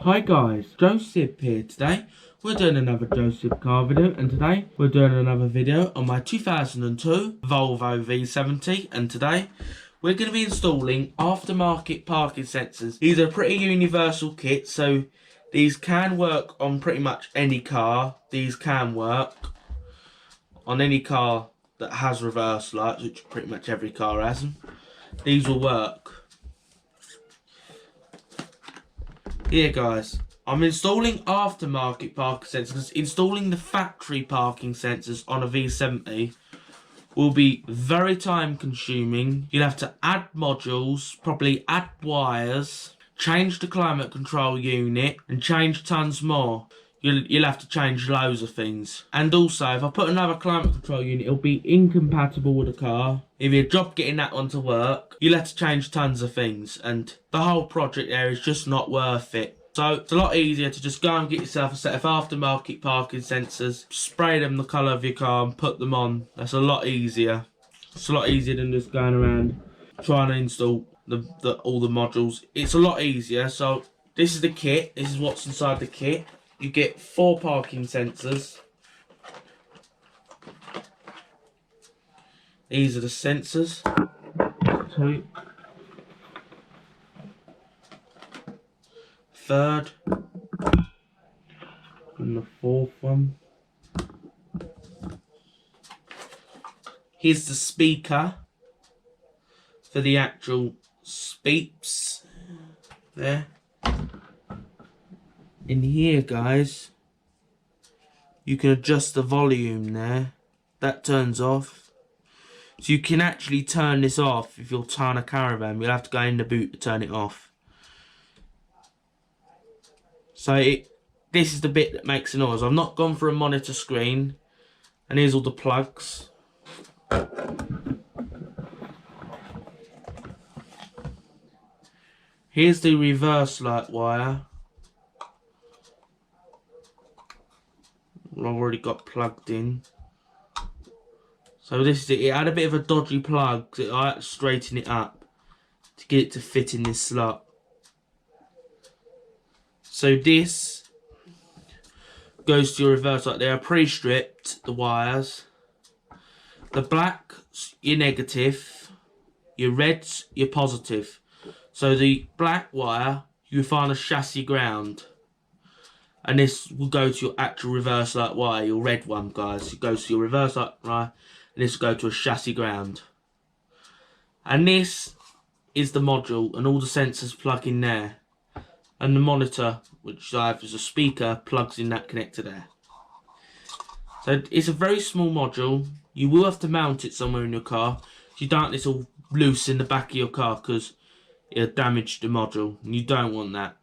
Hi guys, Joseph here. Today we're doing another Joseph car video, and today we're doing another video on my 2002 Volvo V70, and today we're going to be installing aftermarket parking sensors. These are pretty universal kits, so these can work on pretty much any car. These can work on any car that has reverse lights, which pretty much every car has them. These will work. Here guys, I'm installing aftermarket parking sensors because installing the factory parking sensors on a V70 will be very time consuming. You'll have to add modules, probably add wires, change the climate control unit and change tons more. You'll have to change loads of things. And also, if I put another climate control unit, it'll be incompatible with the car. If you drop getting that one to work, you'll have to change tons of things. And the whole project there is just not worth it. So it's a lot easier to just go and get yourself a set of aftermarket parking sensors, spray them the colour of your car and put them on. That's a lot easier. It's a lot easier than just going around trying to install all the modules. It's a lot easier. So this is the kit. This is what's inside the kit. You get 4 parking sensors. These are the sensors. 2. 3rd. And the 4th one. Here's the speaker for the actual speeps. There. In here guys, you can adjust the volume there. That turns off. So you can actually turn this off if you're towing a caravan. You'll have to go in the boot to turn it off. So this is the bit that makes the noise. I've not gone for a monitor screen. And here's all the plugs. Here's the reverse light wire. I've already got plugged in. So this is it. It had a bit of a dodgy plug, so I had to straighten it up to get it to fit in this slot. So this goes to your reverse light. They are pre-stripped, the wires. The black, your negative. Your reds, your positive. So the black wire, you find a chassis ground. And this will go to your actual reverse light wire, your red one, guys. It goes to your reverse light wire, and this will go to a chassis ground. And this is the module, and all the sensors plug in there. And the monitor, which I have as a speaker, plugs in that connector there. So it's a very small module. You will have to mount it somewhere in your car. If you don't, it's all loose in the back of your car because it'll damage the module, and you don't want that.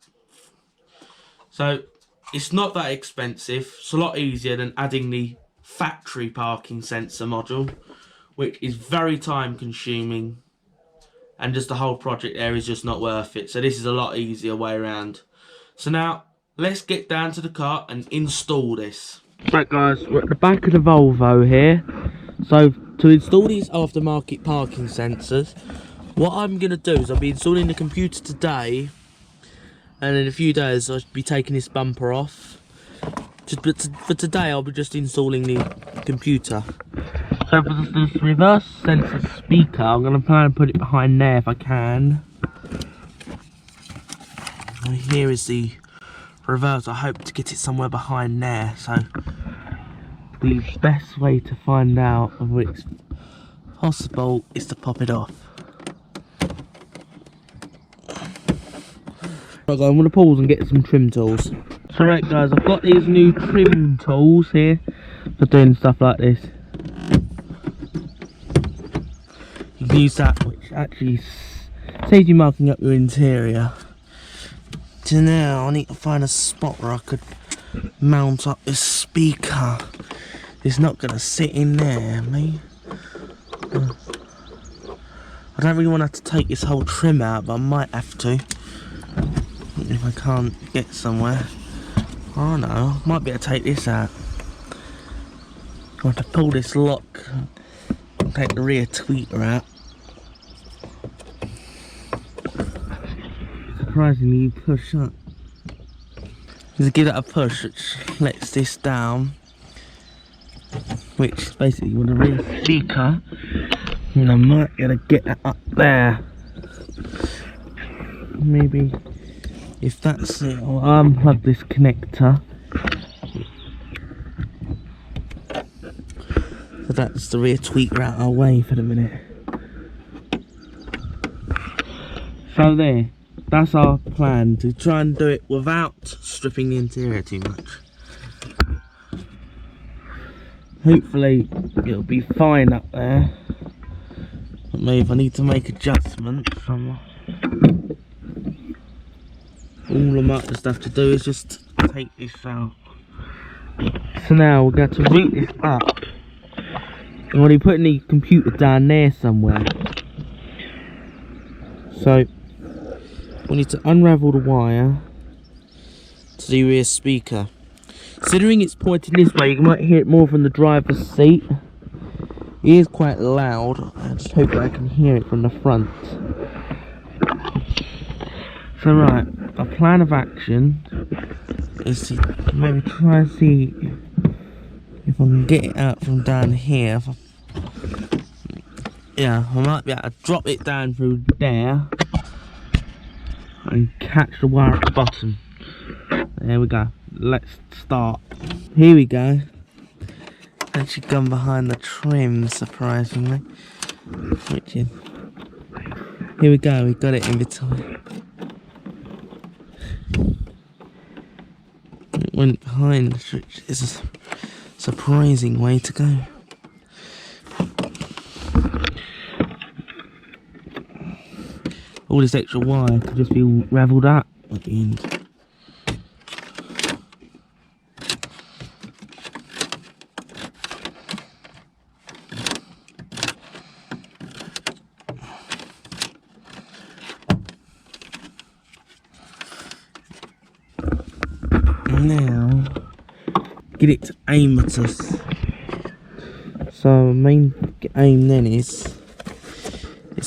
So it's not that expensive. It's a lot easier than adding the factory parking sensor module, which is very time consuming, and just the whole project there is just not worth it. So this is a lot easier way around. So now let's get down to the car and install this. Right guys, we're at the back of the Volvo here. So to install these aftermarket parking sensors, what I'm going to do is I'll be installing the computer today. And in a few days I should be taking this bumper off. But for today I'll be just installing the computer. So for this reverse sensor speaker, I'm going to plan to put it behind there if I can. And here is the reverse. I hope to get it somewhere behind there. So the best way to find out whether it's possible is to pop it off. Right guys, I'm going to pause and get some trim tools. So right guys, I've got these new trim tools here for doing stuff like this. You can use that, which actually saves you marking up your interior. So now I need to find a spot where I could mount up this speaker. It's not going to sit in there, mate. I don't really want to have to take this whole trim out, but I might have to. If I can't get somewhere. Oh no, I might be able to take this out. I have to pull this lock and take the rear tweeter out. Surprisingly, you push up. Just give that a push, which lets this down, which is basically with a rear speaker, and I might be able to get that up there. Maybe if that's it, I'll unplug this connector. So that's the rear tweeter out our way for the minute. So there, that's our plan, to try and do it without stripping the interior too much. Hopefully it'll be fine up there. But maybe if I need to make adjustments, all I might just have to do is just take this out. So now we're going to root this up. I'm already putting the computer down there somewhere. So we need to unravel the wire to the rear speaker. Considering it's pointing this way, you might hear it more from the driver's seat. It is quite loud. I just hope that I can hear it from the front. So right, our plan of action is to maybe try and see if I can get it out from down here. Yeah, I might be able to drop it down through there and catch the wire at the bottom. There we go. Let's start. Here we go. Actually gone behind the trim, surprisingly. Switching. Here we go, we got it in between. It went behind the switch. It's a surprising way to go. All this extra wire could just be ravelled up at the end. Now, get it to aim at us. So main aim then is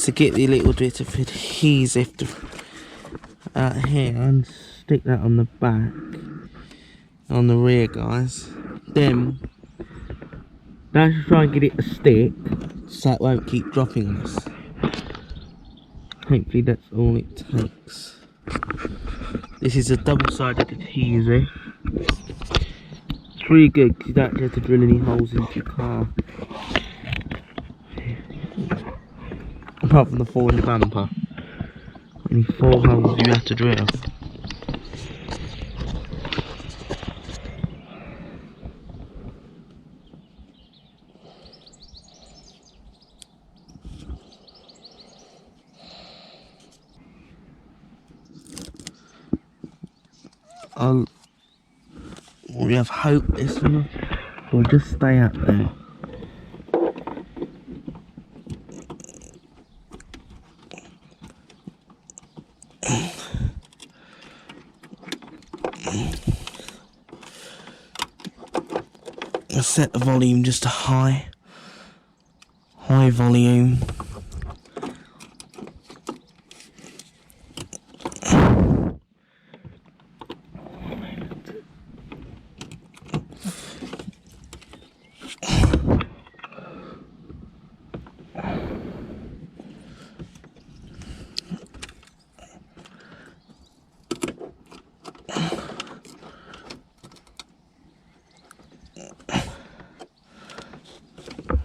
to get the little bit of adhesive out here and stick that on the back, on the rear, guys. Then now just try and get it to stick so it won't keep dropping on us. Hopefully that's all it takes. This is a double-sided adhesive. It's really good because you don't have to drill any holes into your car. Apart from the 4 in the bumper. Only 4 holes you have to drill. We have hope this one will just stay up there. I'll set the volume just to high volume.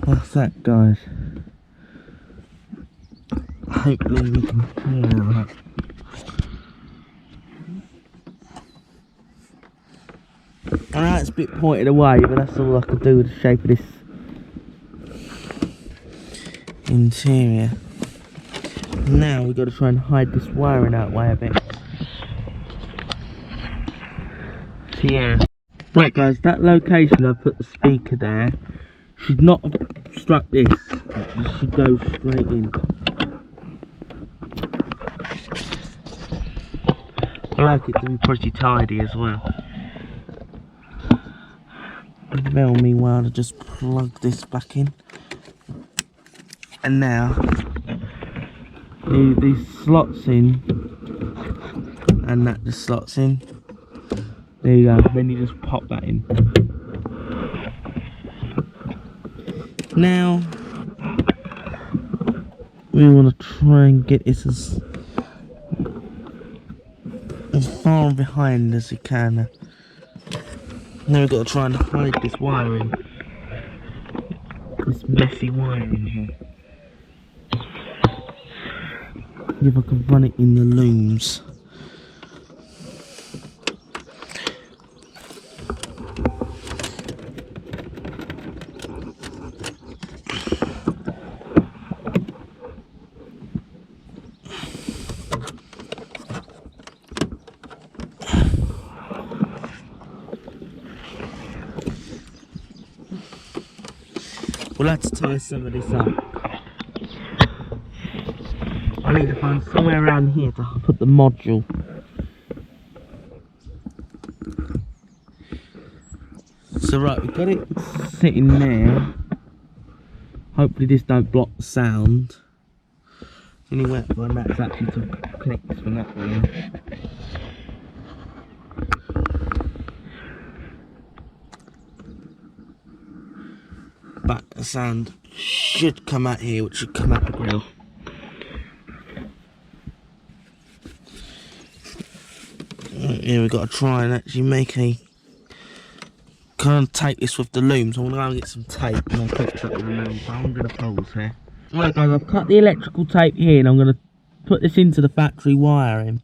That's that, guys. Hopefully we can hear that. I know it's a bit pointed away, but that's all I can do with the shape of this interior. Now we've got to try and hide this wiring out way a bit. So yeah. Right guys, that location I put the speaker there should not have struck this. It should go straight in. I like it to be pretty tidy as well. Well, meanwhile, to just plug this back in. And now, these slots in, and that just slots in. There you go, then you just pop that in. Now, we want to try and get this as far behind as you can. Now we've got to try and hide this wiring. This messy wiring here. If I can run it in the looms. We'll have to tie some of this up. I need to find somewhere around here to put the module. So right, we've got it sitting there. Hopefully this don't block the sound. Any wet one that's actually to connect this one that way. But the sound should come out here, which should come out the grill. Here we've got to try and actually make a kind of tape this with the looms. I'm going to go and get some tape and I'll fix that with the looms. So I'm going to pause here. Right guys, I've cut the electrical tape here and I'm going to put this into the factory wiring.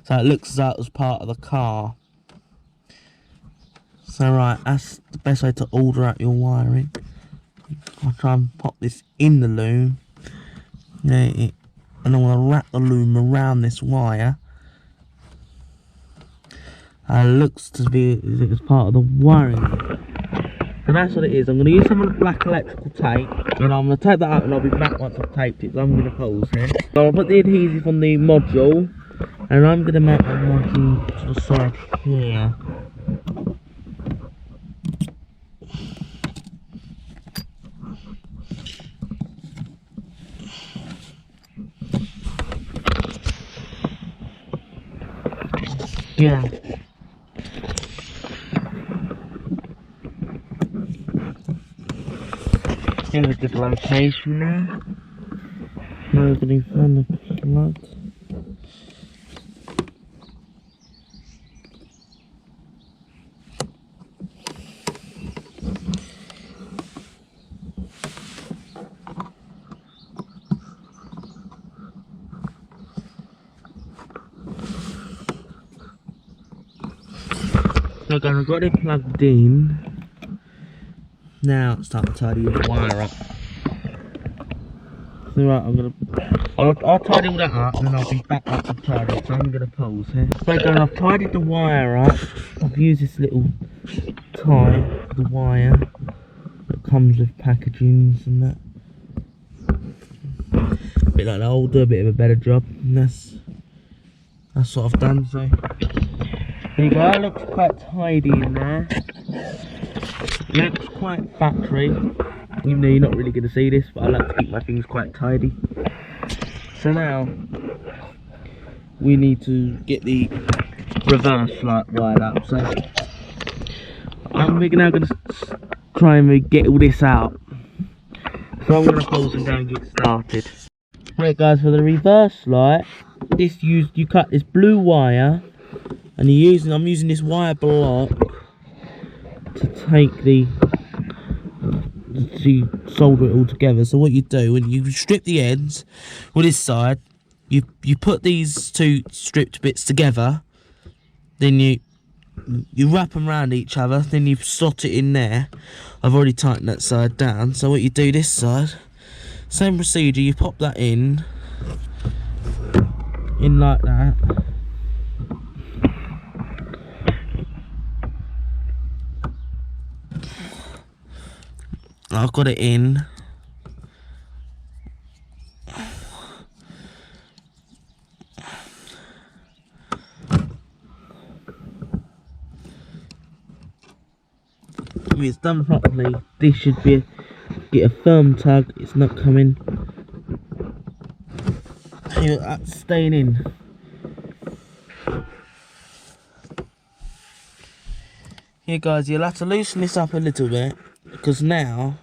So it looks as though it was part of the car. So right, that's the best way to order out your wiring. I'll try and pop this in the loom. And I want to wrap the loom around this wire. It looks to be as if it's part of the wiring. So that's what it is. I'm going to use some of the black electrical tape. And I'm going to tape that up and I'll be back once I've taped it. So I'm going to pause here. So I'll put the adhesive on the module. And I'm going to mount the module to the side here. Yeah. Here's a good location there. Nobody found the plug. So guys, I've got it plugged in. Now it's time to tidy the wire up. So right, I'll tidy all that up and then I'll be back up to tidy it. So I'm gonna pause here. So guys, I've tidied the wire up. I've used this little tie for the wire that comes with packagings and that. A bit like that, I'll do a bit of a better job. And that's what I've done. So there you go, it looks quite tidy in there. It looks quite factory, even though you're not really going to see this, but I like to keep my things quite tidy. So now, we need to get the reverse light wired up. So we're now going to try and get all this out. So I'm going to pause and go and get started. Right guys, for the reverse light, you cut this blue wire. And I'm using this wire block to take to solder it all together. So what you do, when you strip the ends with this side, you put these two stripped bits together, then you wrap them around each other, then you slot it in there. I've already tightened that side down. So what you do this side, same procedure, you pop that in like that. I've got it in. If it's done properly, this should get a firm tug. It's not coming. Here, that's staying in. Here guys, you'll have to loosen this up a little bit, because now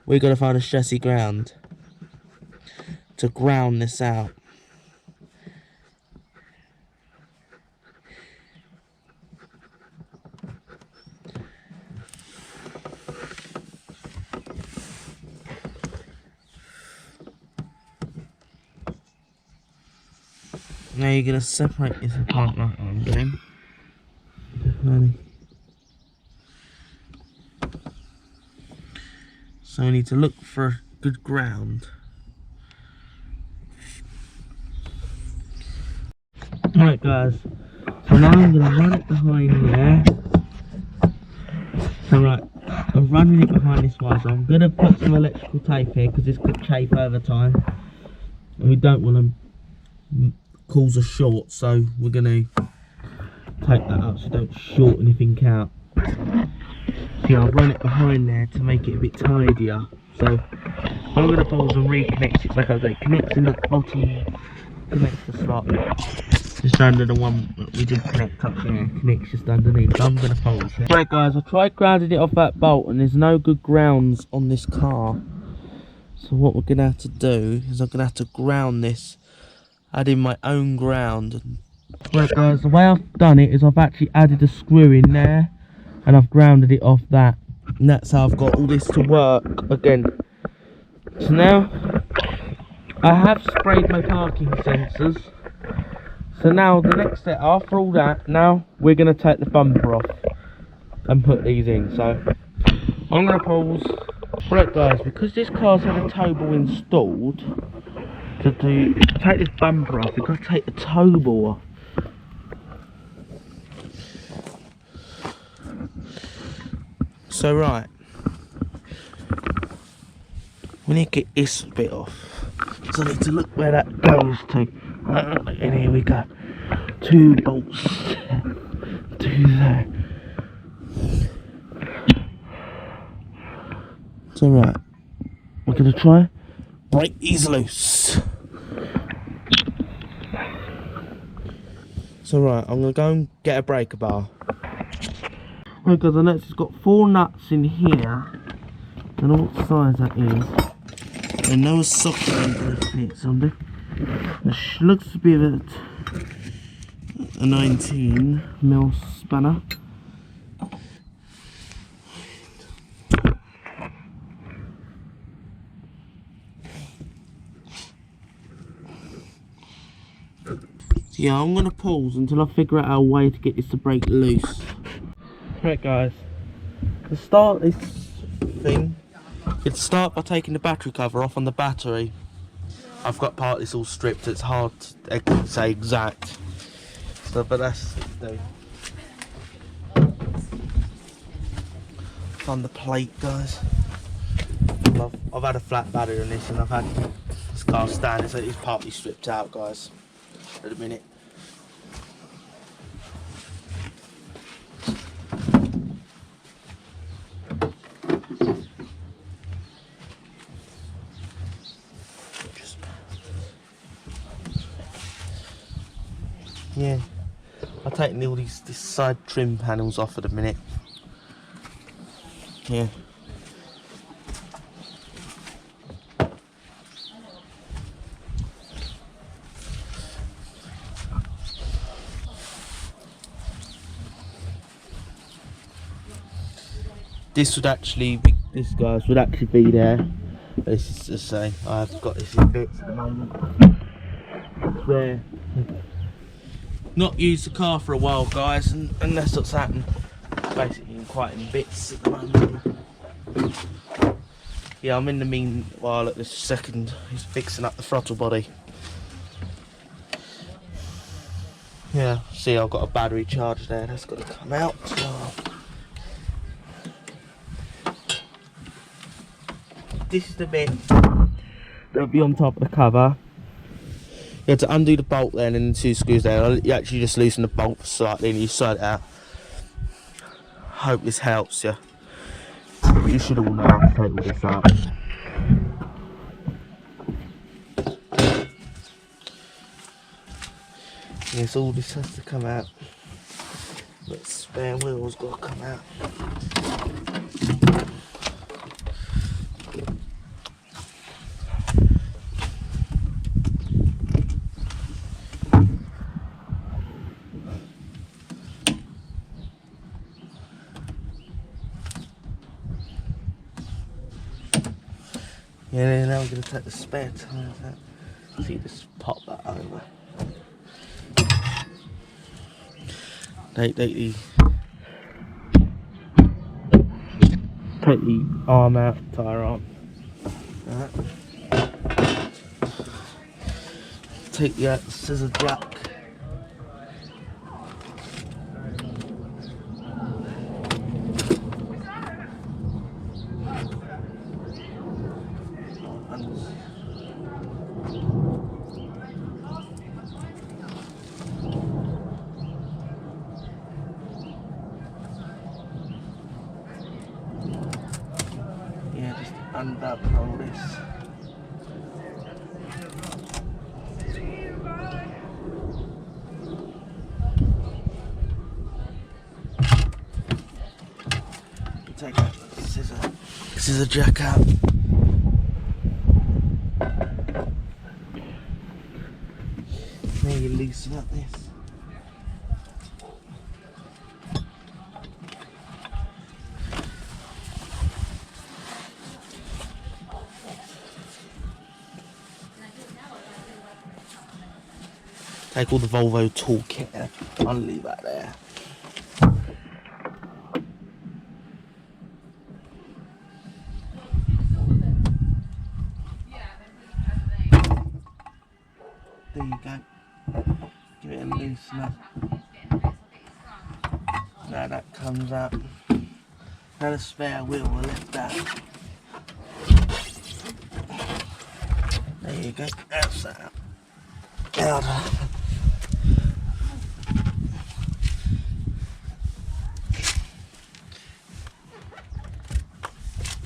we're going to find a stressy ground to ground this out. Now you're going to separate this apart like I'm doing. So we need to look for a good ground. Alright guys, so now I'm going to run it behind there. So right, I'm running it behind this one, so I'm going to put some electrical tape here because this could chafe over time. And we don't want to cause a short, so we're going to take that up so don't short anything out. Yeah, I'll run it behind there to make it a bit tidier. So I'm going to pause and reconnect it back up. It connects in the bottom, connects the slot just under the one that we did connect up there, connects just underneath. So I'm going to pause it. Right guys, I tried grounding it off that bolt and there's no good grounds on this car. So what we're going to have to do is I'm going to have to ground this, add in my own ground. Right guys, the way I've done it is I've actually added a screw in there and I've grounded it off that, and that's how I've got all this to work again. So now I have sprayed my parking sensors, so now the next step after all that, now we're going to take the bumper off and put these in. So I'm going to pause. Right guys, because this car's had a tow ball installed, to take this bumper off we've got to take the tow ball off. So right, we need to get this bit off. So I need to look where that goes to. And here we go. 2 bolts to there. So right, we're going to try break these loose. So right, I'm going to go and get a breaker bar. Right guys, I noticed it's got 4 nuts in here. I don't know what size that is. And no socket under it, so it looks to be a 19mm spanner. So yeah, I'm going to pause until I figure out a way to get this to break loose. Right guys, to start this thing, you'd start by taking the battery cover off on the battery. I've got part of this all stripped, it's hard to say exact. So, but that's on the plate guys. I've had a flat battery on this and I've had this car standing, so it's partly stripped out guys at a minute. Yeah, I'll take all these side trim panels off at a minute. Yeah. This would actually be, this guys would actually be there. This is to say, I've got this in bits at the moment. It's where not used the car for a while guys, and that's what's happened. Basically quite in bits at the moment. Yeah, I'm in the meanwhile at this second, he's fixing up the throttle body. Yeah, see I've got a battery charge there, that's got to come out. This is the bit that'll be on top of the cover. You have to undo the bolt then and the 2 screws there. You actually just loosen the bolt slightly and you slide it out. Hope this helps you. But you should all know how to take all this out. Yes, all this has to come out. But spare wheel's got to come out. Yeah, now we're going to take the spare tyres out. See, just pop that over. Take the arm out, tyre arm. Right. Take the scissor jack. Yeah, just unbuckle this. Take that scissor jack out. Now you loosen up this. Take all the Volvo toolkit out. I'll leave that there. There you go. Give it a loosen up. Now that comes out. Now the spare wheel will lift out. There you go. That's that out.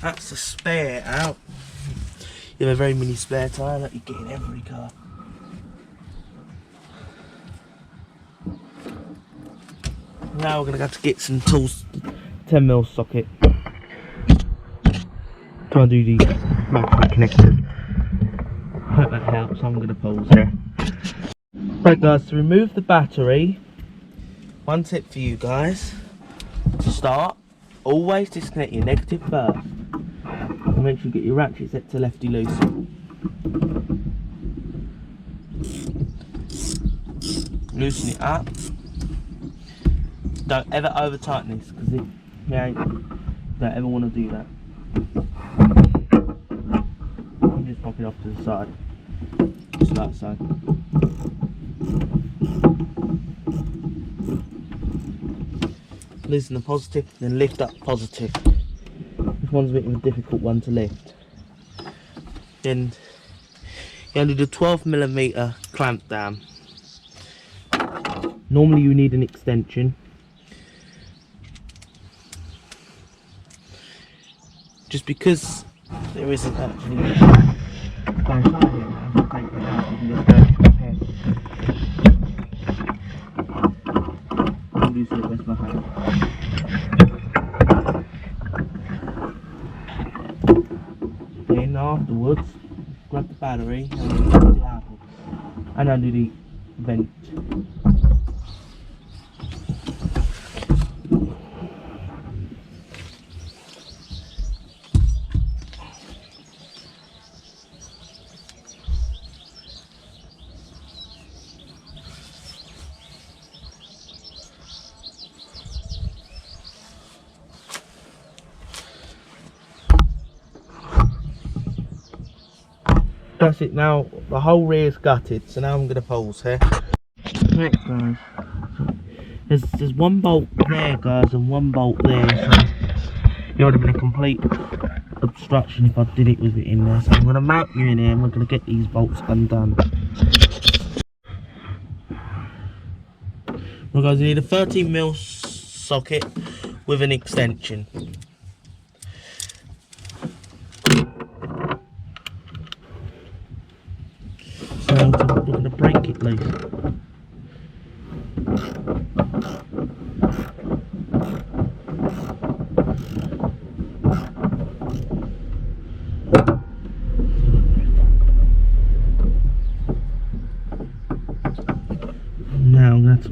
That's the spare out. You have a very mini spare tyre that you get in every car. Now we're going to have to get some tools. 10mm socket. Try and do the magnet connectors. Hope that helps. I'm going to pause here. Right guys, to remove the battery, one tip for you guys. To start, always disconnect your negative first. And make sure you get your ratchet set to lefty loose. Loosen it up. Don't ever over tighten this because don't ever want to do that. You just pop it off to the side. Just like so. Loosen the positive, then lift up positive. This one's a bit of a difficult one to lift. Then you do the 12mm clamp down. Normally you need an extension. Just because there isn't actually here now, take it out, you can just go up here. I'll do it with my hand. Then afterwards, grab the battery and then the apple. And undo the vent. That's it. Now the whole rear is gutted, so now I'm going to pause here. Right guys, there's one bolt there guys and one bolt there, so it would have been a complete obstruction if I did it with it in there. So I'm going to mount you in here and we're going to get these bolts undone. Well guys, you need a 13mm socket with an extension. So we're going to break it loose.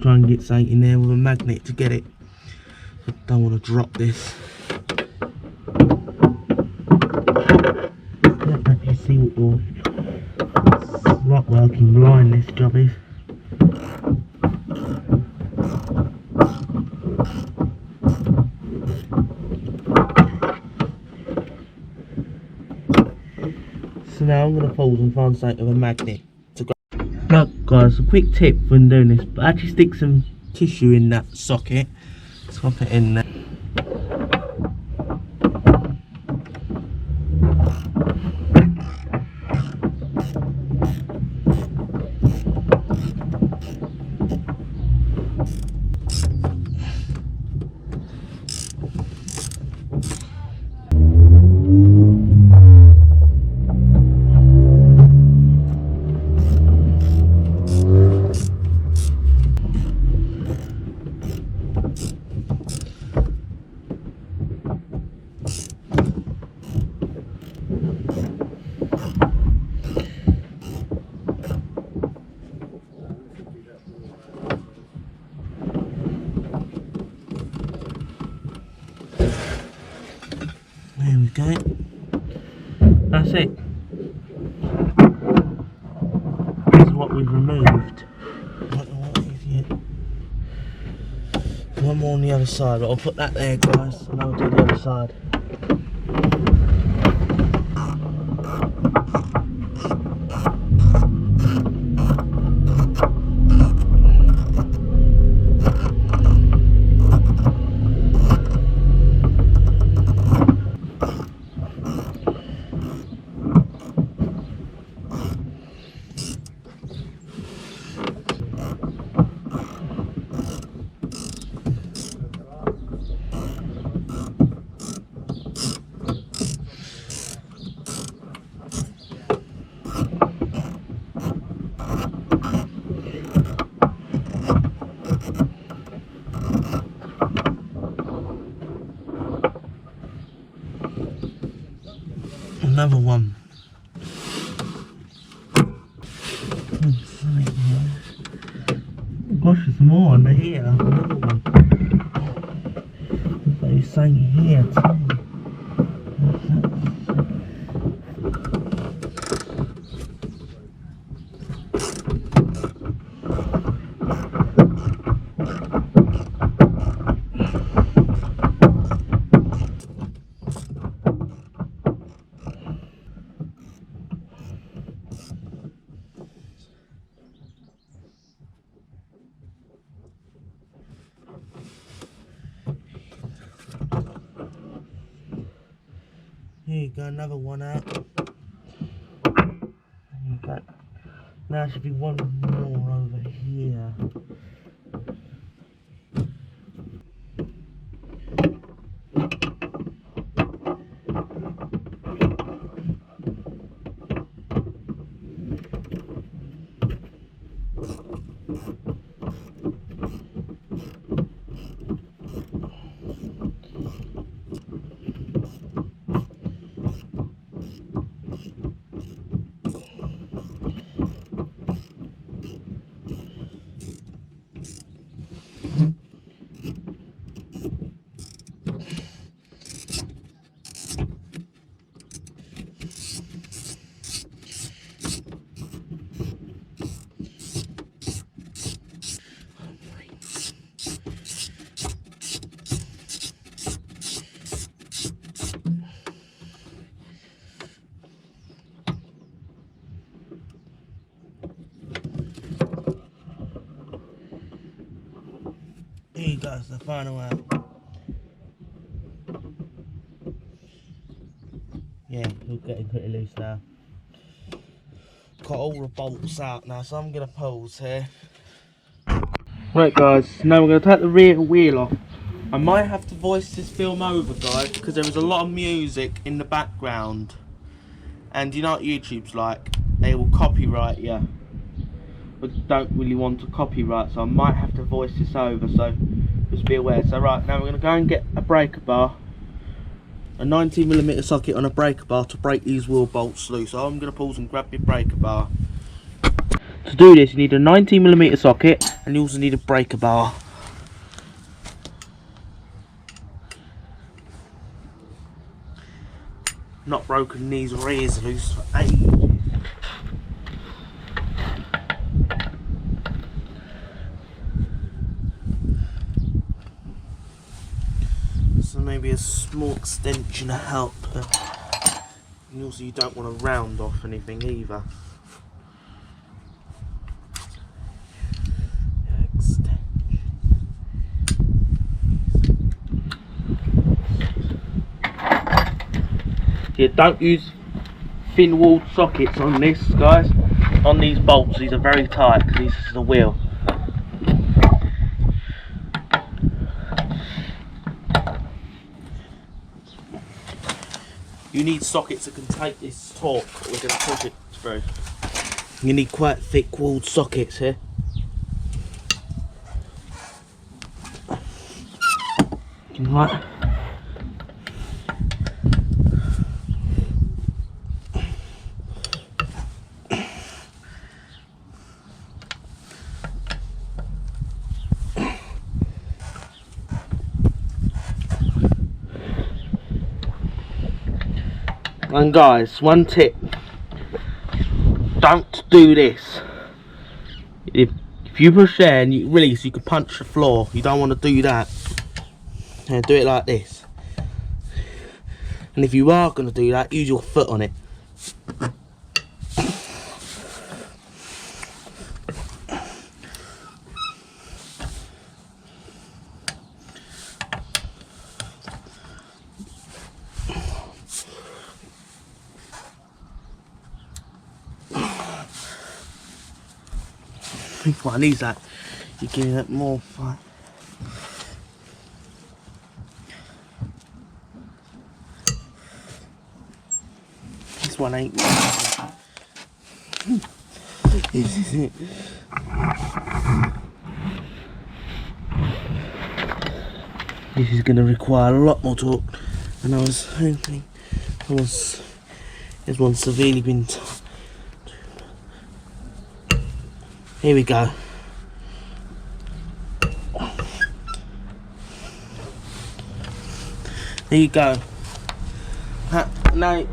try and get something in there with a magnet to get it. I don't want to drop this. I don't know if you see what your rock working blind this job is. So now I'm going to pause and find something with a magnet to go. Look guys, a quick tip when doing this, but actually stick some tissue in that socket. Swap it in there. There we go. That's it. This is what we've removed. What is it? One more on the other side, but I'll put that there, guys, and I'll do the other side. Another one. Gosh, there's more under here. Another one. There's something here too. Here you go, another one out. Okay. Now there should be one more over here. Here you go, the final out. Yeah, we're getting pretty loose now. Got all the bolts out now, so I'm going to pause here. Right guys, now we're going to take the rear wheel off. I might have to voice this film over, guys, because there is a lot of music in the background. And you know what YouTube's like, they will copyright you. But don't really want to copyright, so I might have to voice this over, so just be aware. So right, now we're going to go and get a breaker bar, a 19mm socket on a breaker bar to break these wheel bolts loose. So I'm going to pause and grab my breaker bar. To do this, you need a 19mm socket, and you also need a breaker bar. Not broken these rears loose for ages. So maybe a small extension will help. And also you don't want to round off anything either. Yeah, don't use thin walled sockets on this, guys. On these bolts, these are very tight because this is the wheel. You need sockets that can take this torque that we're going to push it through. You need quite thick walled sockets here. Right. And guys, one tip, don't do this. If you push there and you release, you can punch the floor. You don't want to do that. And do it like this. And if you are going to do that, use your foot on it. If one needs that, you give it more fight. This one ain't. This is it. This is going to require a lot more torque than I was hoping. This one's severely been. Here we go. There you go. Now,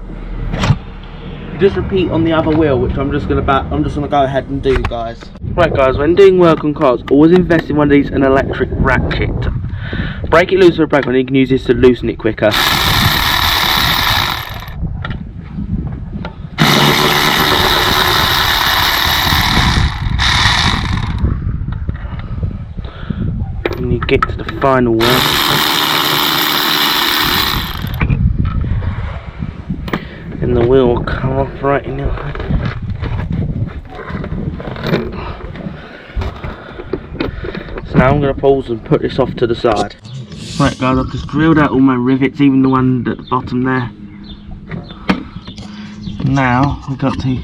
just repeat on the other wheel, which I'm just gonna go ahead and do, guys. Right, guys. When doing work on cars, always invest in one of these, an electric ratchet. Break it loose with a brake on. You can use this to loosen it quicker. When you get to the final one, and the wheel will come off right in your hand. So now I'm going to pause and put this off to the side. Right, guys, I've just drilled out all my rivets, even the one at the bottom there. Now we've got to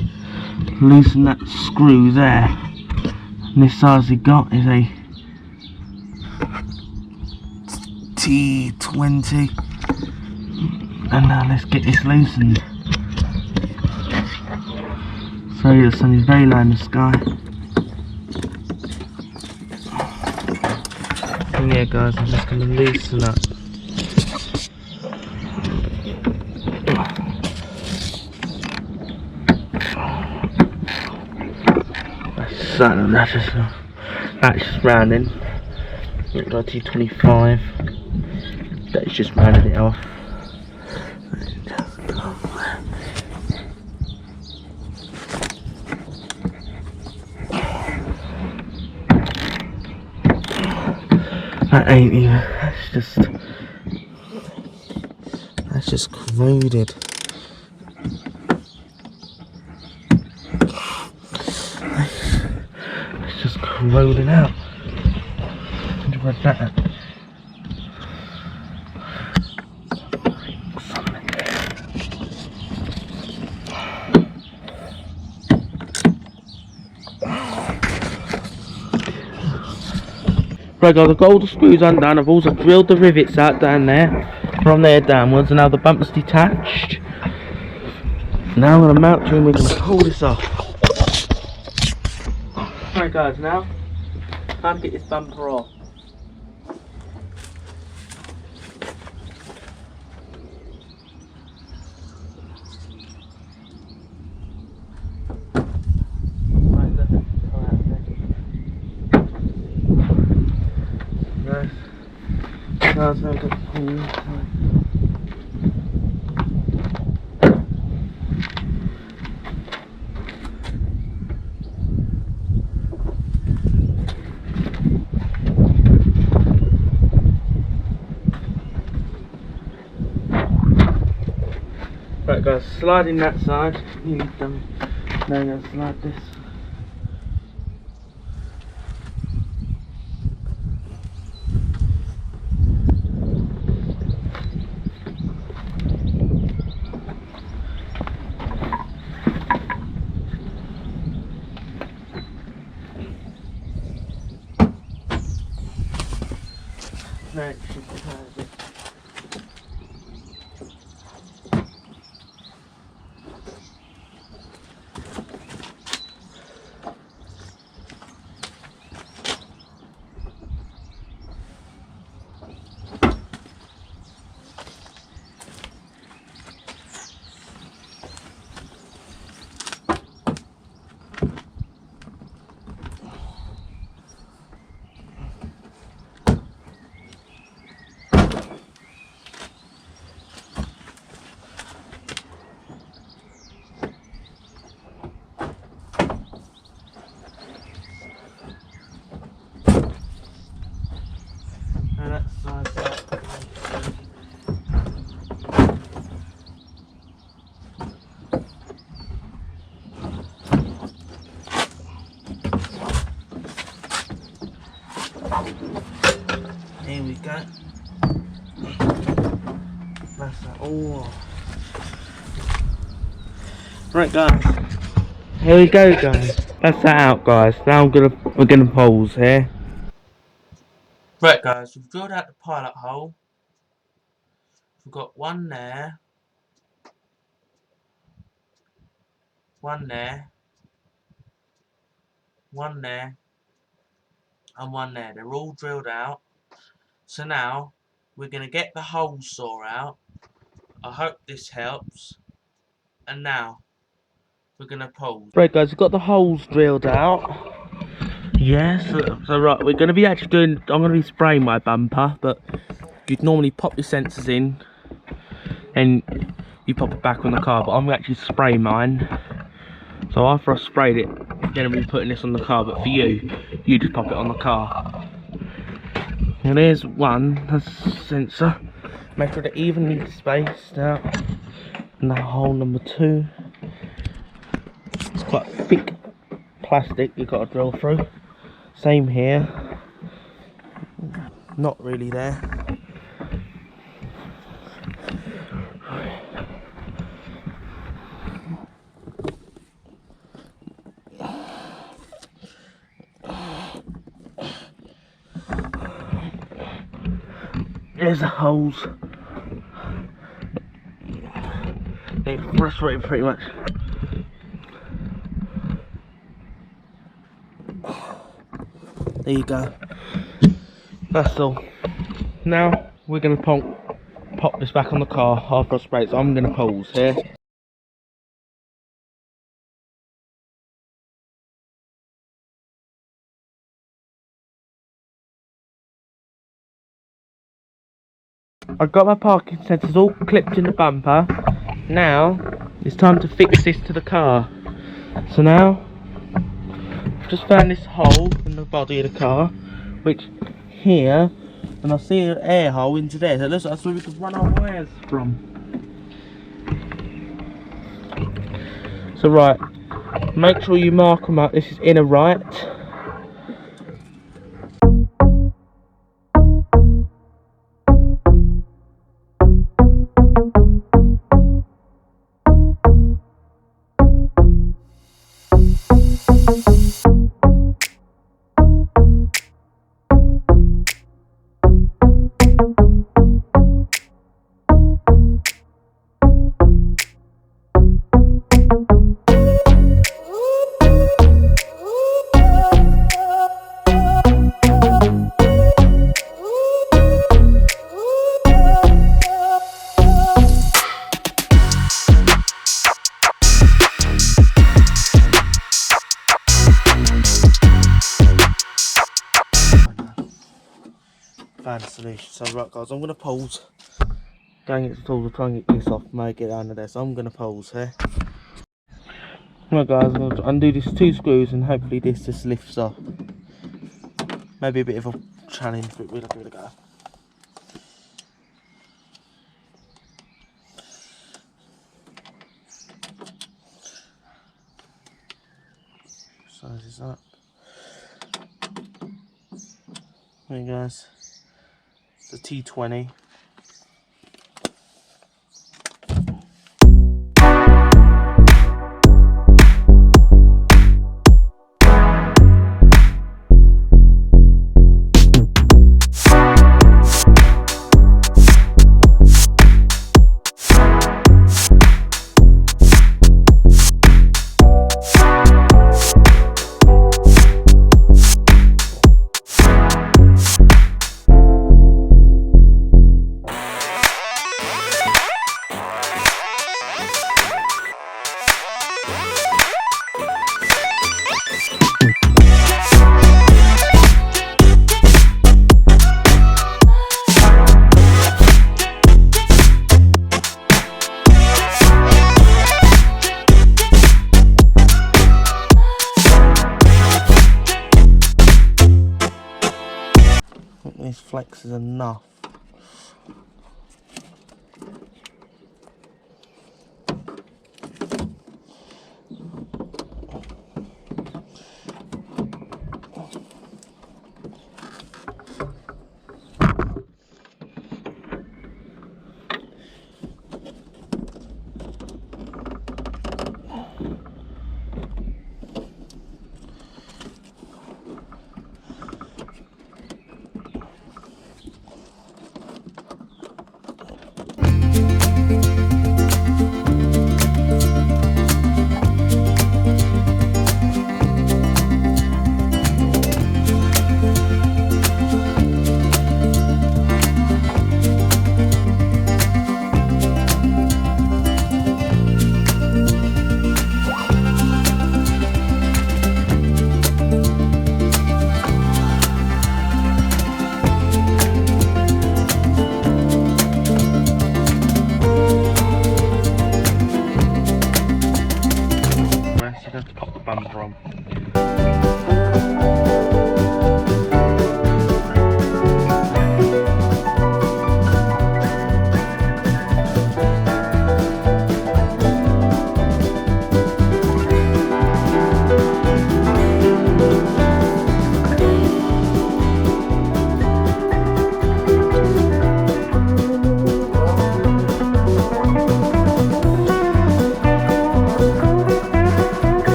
loosen that screw there. And this size we got is a T20, and now let's get this loosened. So the sun is very low in the sky, and yeah, guys, I'm just going to loosen up. That's just rounding. Look like T25. That's just rounded it off. That ain't even. That's just corroded. It's just corroded out. Where's that at? Right, guys, I've got all the screws undone. I've also drilled the rivets out down there, from there downwards, and now the bumper's detached. Now I'm going to mount you and we're going to pull this off. Right guys, now time to get this bumper off. Right guys, sliding that side. You need them. Now I'm going to slide this. Right, should close it. Here we go. That's that all off. Right guys. Here we go guys. That's that out guys. Now we're gonna pause here. Right guys, we've drilled out the pilot hole. We've got one there. One there. One there. And one there. They're all drilled out. So now we're going to get the hole saw out. I hope this helps. And now we're going to pause. Right guys, we've got the holes drilled out. Yes, so right, we're going to be actually doing, I'm going to be spraying my bumper, but you'd normally pop your sensors in and you pop it back on the car, but I'm actually spraying mine. So after I sprayed it, I'm going to be putting this on the car, but for you just pop it on the car. And there's one, that's sensor. Make sure they're evenly spaced out. And the hole number 2. It's quite thick plastic you've got to drill through. Same here. Not really there. There's the holes. They're frustrated pretty much. There you go. That's all. Now we're gonna pop this back on the car after I spray it. So I'm gonna pause here. I've got my parking sensors all clipped in the bumper. Now it's time to fix this to the car. So now I've just found this hole in the body of the car, which here, and I see an air hole into there. So it looks like that's where we could run our wires from. So right, make sure you mark them up. This is inner right. solution. So right guys, I'm going to pause. Go and get the tools, I'll try and get this off, make it under there. So I'm going to pause here. Right guys, I'm going to undo these 2 screws and hopefully this just lifts off. Maybe a bit of a challenge, but we'll give it a go. Size this up. There you guys. It's a T20. These flex is enough.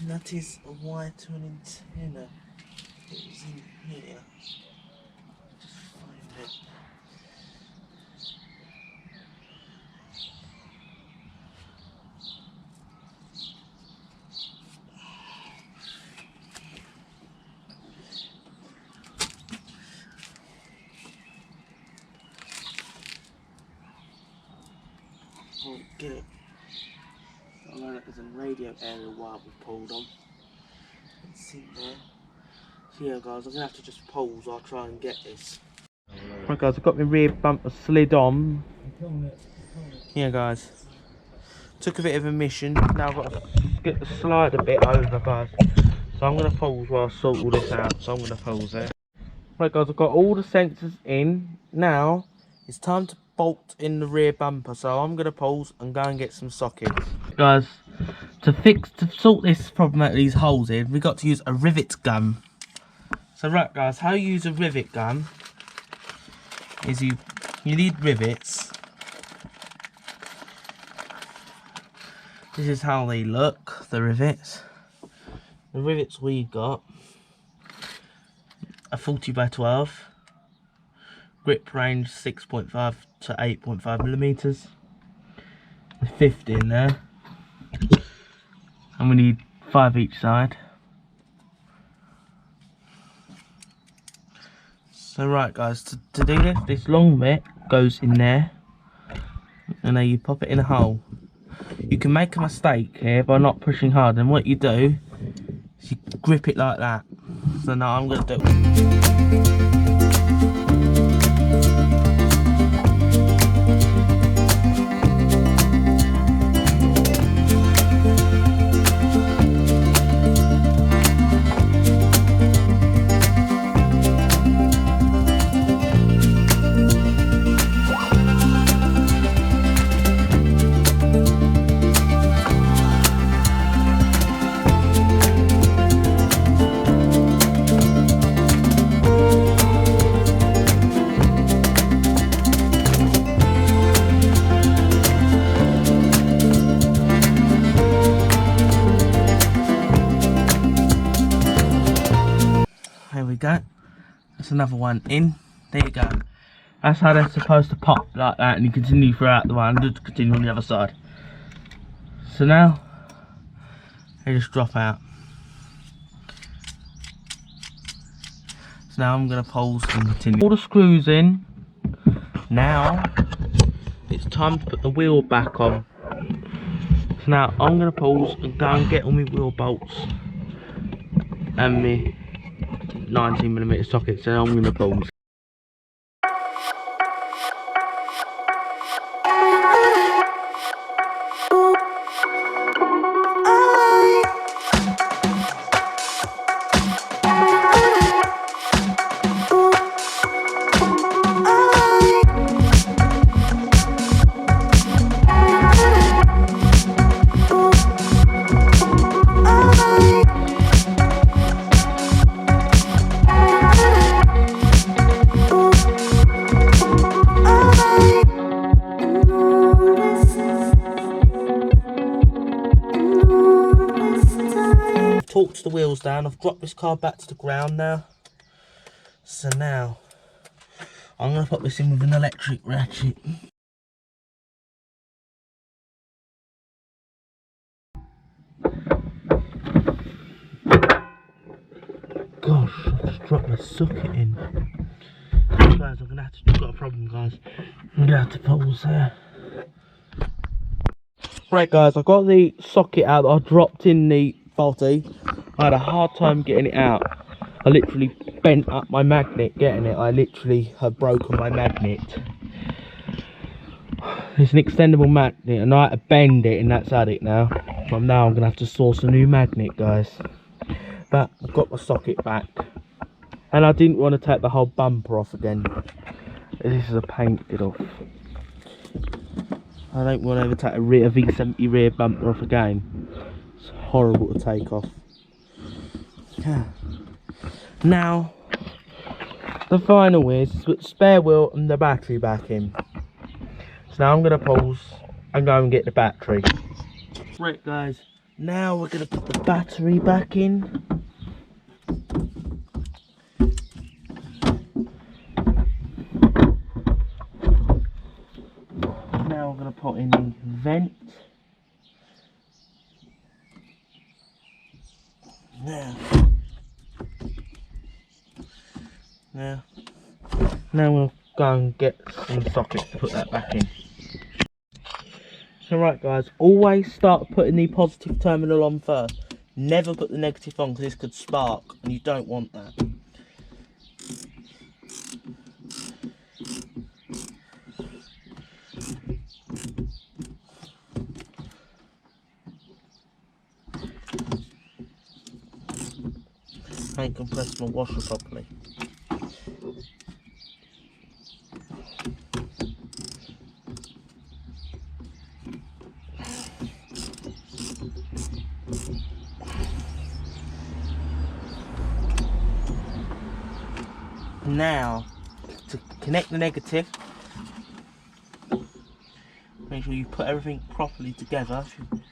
That is a wire to an antenna. It was in here. Just find it. Can't get it. I know that there's a radio area wire we pulled on. It's in there. So yeah guys, I'm gonna have to just pause. I'll try and get this. Right guys, I've got my rear bumper slid on. Yeah guys. Took a bit of a mission. Now I've got to get the slide a bit over guys. So I'm gonna pause while I sort all this out. So I'm gonna pause there. Right guys, I've got all the sensors in. Now it's time to fault in the rear bumper, so I'm going to pause and go and get some sockets. Guys, to sort this problem out of these holes here, we've got to use a rivet gun. So right guys, how you use a rivet gun is you need rivets. This is how they look, the rivets. The rivets we've got a 40 by 12, grip range 6.5 to 8.5 millimeters, with 50 in there, and we need 5 each side. So right guys, to do this long bit goes in there, and then you pop it in a hole. You can make a mistake here by not pushing hard, and what you do is you grip it like that. So now I'm going to do it. There we go. That's another one in. There you go. That's how they're supposed to pop, like that, and you continue throughout the one, just continue on the other side. So now they just drop out. So now I'm going to pause and continue. All the screws in. Now it's time to put the wheel back on. So now I'm going to pause and go and get all my wheel bolts and my 19mm socket, so I'm going to pause. Torqued the wheels down. I've dropped this car back to the ground now. So now I'm going to put this in with an electric ratchet. Gosh, I've just dropped my socket in. Guys, I'm going to have to, I've got a problem guys. I'm going to have to pause there. Right guys, I got the socket out that I dropped in the faulty. I had a hard time getting it out. I literally bent up my magnet getting it. I literally have broken my magnet. It's an extendable magnet and I had to bend it, and that's had it now. But now I'm going to have to source a new magnet guys. But I've got my socket back. And I didn't want to take the whole bumper off again. This is a pain to get off. I don't want to ever take a V70 rear bumper off again. It's horrible to take off. Yeah. Now, the final is to put the spare wheel and the battery back in. So now I'm going to pause and go and get the battery. Right guys, now we're going to put the battery back in. Now we're going to put in the vent. Now we'll go and get some sockets to put that back in. So right guys, always start putting the positive terminal on first. Never put the negative on because this could spark and you don't want that. I ain't compressed my washer properly. Now, to connect the negative, make sure you put everything properly together.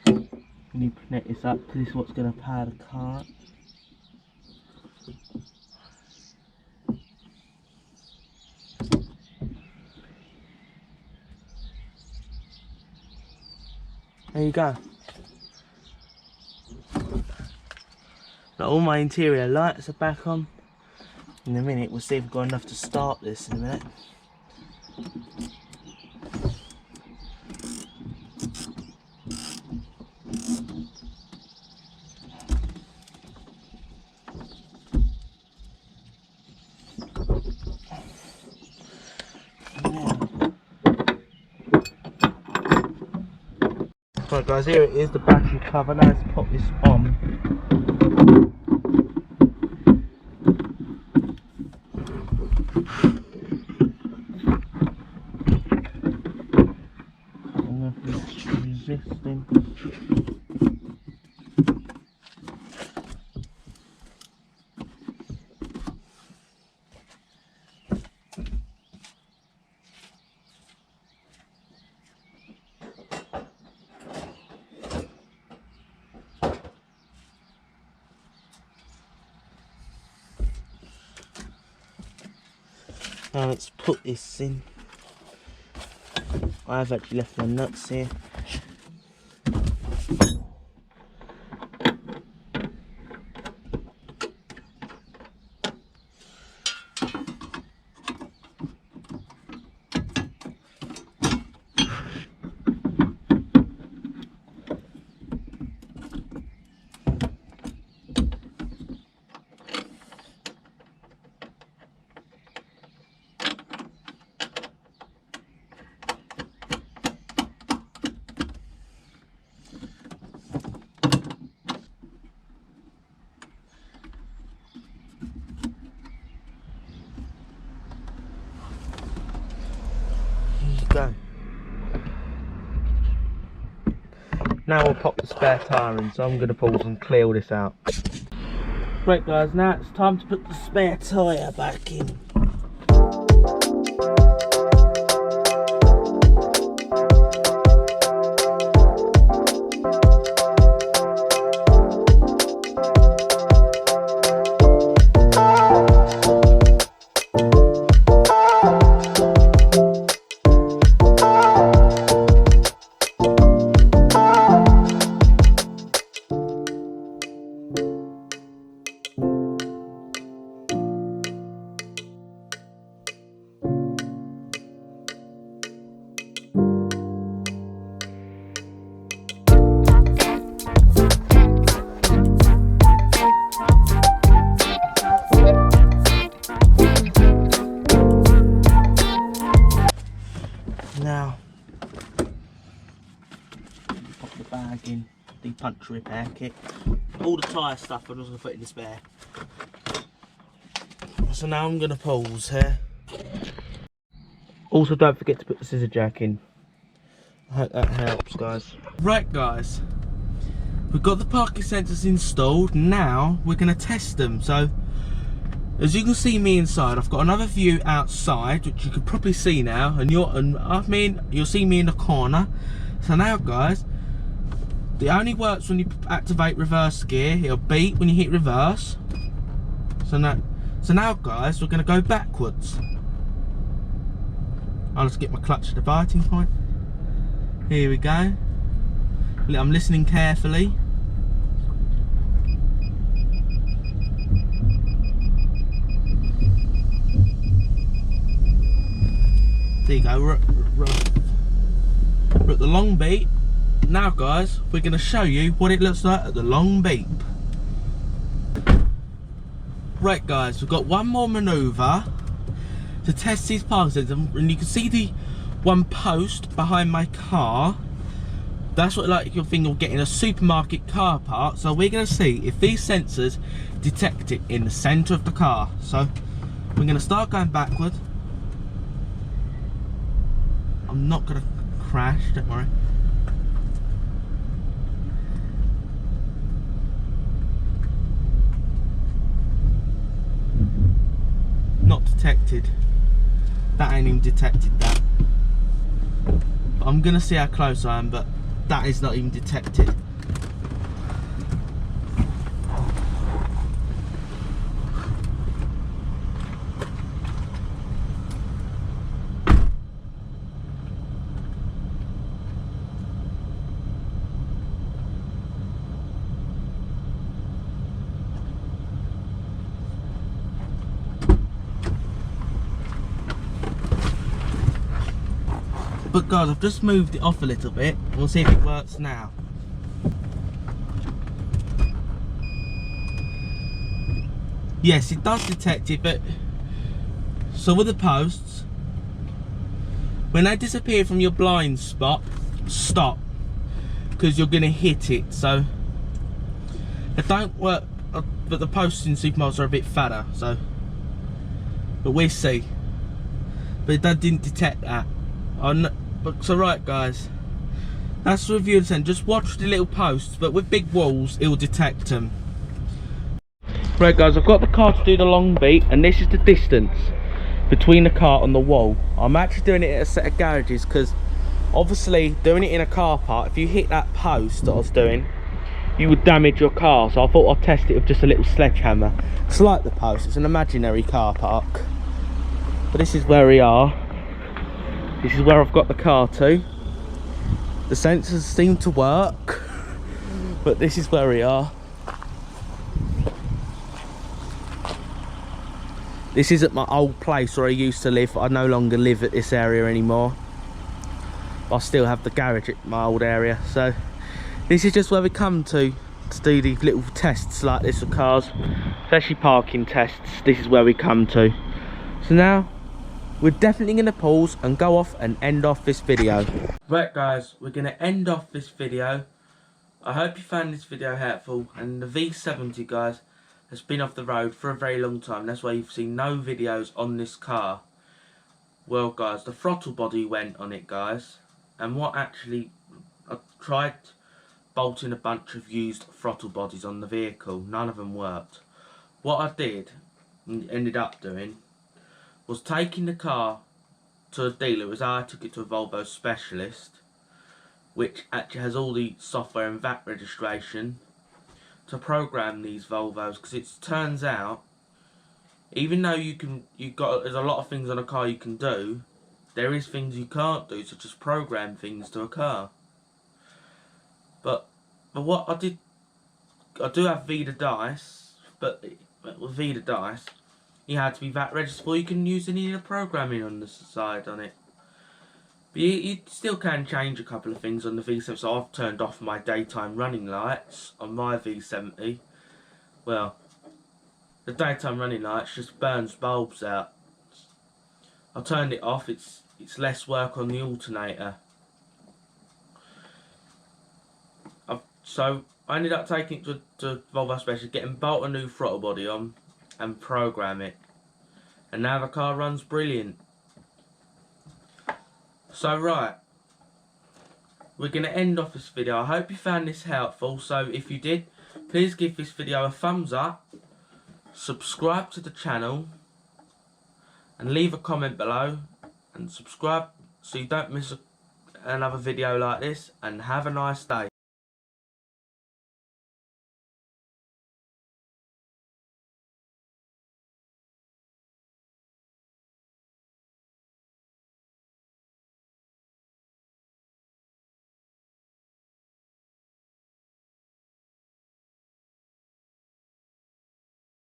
You need to connect this up, because this is what's going to power the car. There you go. Now all my interior lights are back on. In a minute, we'll see if we've got enough to start this in a minute. Right guys, here it is, the battery cover. Now let's pop this on. Resisting. Now let's put this in. I've actually left my nuts here. Go. Now we'll pop the spare tyre in, so I'm going to pause and clear all this out. Right guys, now it's time to put the spare tyre back in. Now, pop the bag in, the puncture repair kit, all the tyre stuff I'm just going to put in the spare. So now I'm going to pause here. Also don't forget to put the scissor jack in. I hope that helps guys. Right guys, we've got the parking sensors installed, now we're going to test them. So as you can see me inside, I've got another view outside, which you can probably see now, and you'll see me in the corner. So now guys, it only works when you activate reverse gear. It'll beep when you hit reverse. So now guys, we're going to go backwards. I'll just get my clutch at the biting point. Here we go. I'm listening carefully. There you go, we're at the long beep. Now guys, we're going to show you what it looks like at the long beep. Right guys, we've got one more manoeuvre to test these parking sensors, and you can see the one post behind my car. That's what like your thing will get in a supermarket car park. So we're going to see if these sensors detect it in the centre of the car. So we're going to start going backward. I'm not going to crash, don't worry. Not to detected. That ain't even detected that. But I'm gonna see how close I am, but that is not even detected. But guys, I've just moved it off a little bit. We'll see if it works now. Yes, it does detect it, but so with the posts, when they disappear from your blind spot, stop, because you're going to hit it. So they don't work, but the posts in supermarkets are a bit fatter, so, but we'll see. But that didn't detect that. But so right guys, that's the review of the 10. Just watch the little posts, but with big walls it will detect them. Right guys, I've got the car to do the long beat, and this is the distance between the car and the wall. I'm actually doing it at a set of garages because obviously doing it in a car park, if you hit that post that I was doing, you would damage your car. So I thought I'd test it with just a little sledgehammer. It's like the post, it's an imaginary car park. But this is where we are. This is where I've got the car to. The sensors seem to work, but this is where we are. This is at my old place where I used to live. I no longer live at this area anymore. I still have the garage at my old area. So this is just where we come to do these little tests like this with cars, especially parking tests. This is where we come to. So now we're definitely going to pause and go off and end off this video. Right guys, we're going to end off this video. I hope you found this video helpful, and the V70 guys has been off the road for a very long time. That's why you've seen no videos on this car. Well guys, the throttle body went on it guys, and what actually, I tried bolting a bunch of used throttle bodies on the vehicle, none of them worked. What I did, and ended up doing, was taking the car to a dealer. It was how I took it to a Volvo specialist, which actually has all the software and VAT registration to program these Volvos, because it turns out, even though there's a lot of things on a car you can do, there is things you can't do, such as program things to a car. But what I do have VIDA dice, but with VIDA dice, you had to be VAT registered before you can use any of the programming on the side on it. But you still can change a couple of things on the V70. So I've turned off my daytime running lights on my V70. Well, the daytime running lights just burns bulbs out. I turned it off. It's less work on the alternator. So I ended up taking it to Volvo Special, bolt a new throttle body on and program it, and now the car runs brilliant. So right, we're going to end off this video. I hope you found this helpful. So if you did, please give this video a thumbs up, subscribe to the channel, and leave a comment below, and subscribe so you don't miss another video like this, and have a nice day.